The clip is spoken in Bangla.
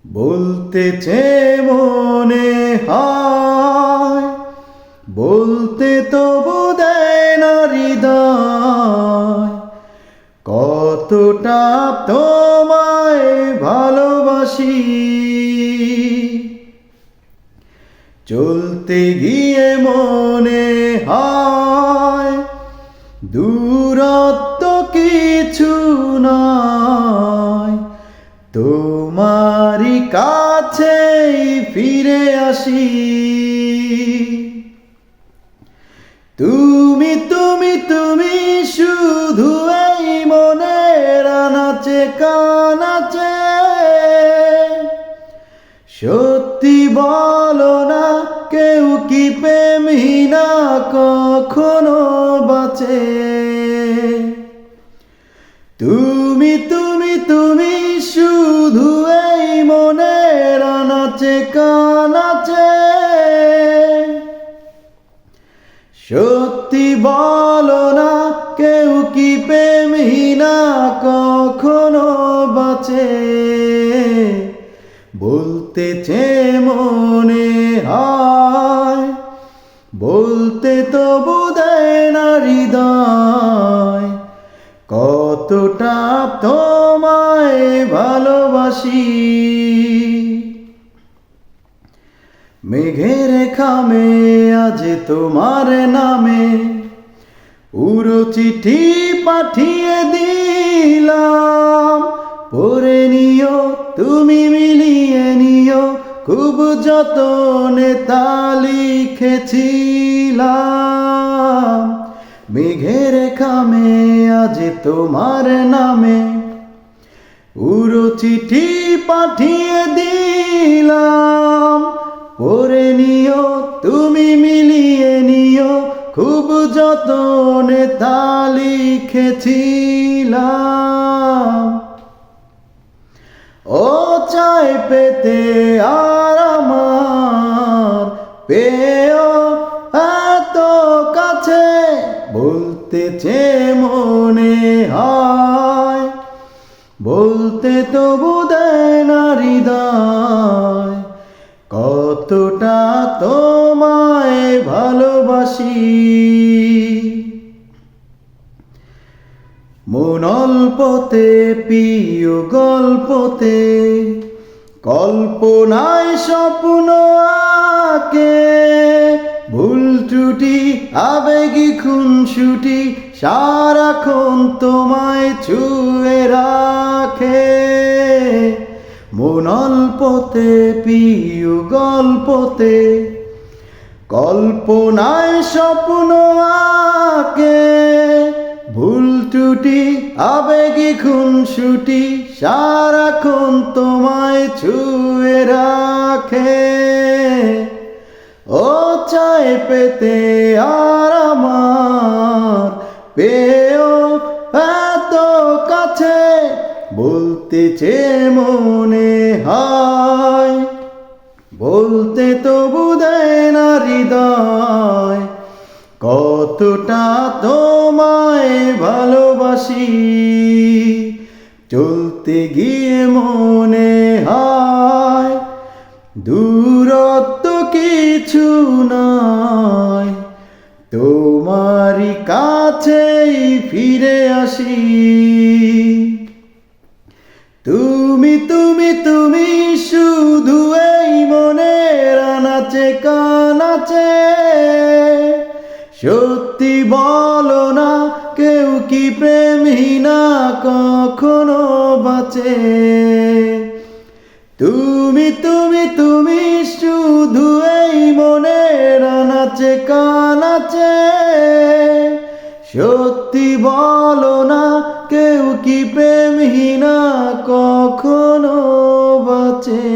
বলতেছে মনে হয়, বলতে তবু দেয় না হৃদয়, কতটা তোমায় ভালোবাসি। চলতে গিয়ে মনে হয় দূরত্ব কিছু নয়, তোমারই কাছেই ফিরে আসি। তুমি তুমি তুমি শুধু এই মনের আনাচে কানাচে, সত্যি বলো না কেউ কি প্রেমহীনা কখনো বাঁচে? তুমি তুমি তুমি শুধু এই মনের আনাচে কানাচে, সত্যি বলো না কেউ কি প্রেমহীনা কখনো বাঁচে? বলতেছে মনে হয়, বলতে তবু দেয় না হৃদয়, কতটা তোমায় ভালোবাসি। মেঘের খামে আজ তোমার নামে পুরো চিঠি পাঠিয়ে দিলাম, পড়ে নিও তুমি মিলিয়ে নিও, খুব যতনে তা লিখেছিলাম। মেঘের খামে আজ তোমার নামে পুরো চিঠি পাঠিয়ে দিলাম, পড়ে নিও তুমি মিলিয়ে নিও, খুব যতনে তা লিখেছিলাম। ও চাই পেতে আর আমার পেও এত কাছে, বলতেছে মনে হয়, বলতে তবু দেয় না হৃদয়, কতটা তোমায় ভালোবাসি। মন অল্পতে প্রিয় গল্পতে, কল্পনায় স্বপ্ন আঁকে, ভুল ত্রুটি আবেগী খুনসুটি সারাক্ষণ তোমায় ছুঁয়ে রাখে। মন অল্পতে প্রিয় গল্পতে, কল্পনায় স্বপ্ন আঁকে, ভুল ত্রুটি আবেগী খুনসুটি সারাক্ষণ তোমায় ছুঁয়ে রাখে। ও চাই পেতে আর আমার পেও এত কাছে, বলতেছে মনে হয়, বলতে তবু দেয় না হৃদয়, কতটা তোমায় ভালোবাসি। চলতে গিয়ে মনে হয় দূরত্ব কিছু নয়, তোমারই কাছেই ফিরে আসি। তুমি তুমি তুমি শুধু এই মনের আনাচে কানাচে, সত্যি বলো না কেউ কি প্রেমহীনা কখনো বাঁচে? তুমি তুমি তুমি শুধু এই মনের আনাচে কানাচে, সত্যি বলো না কেউ কি প্রেমহীনা কখনো বাঁচে?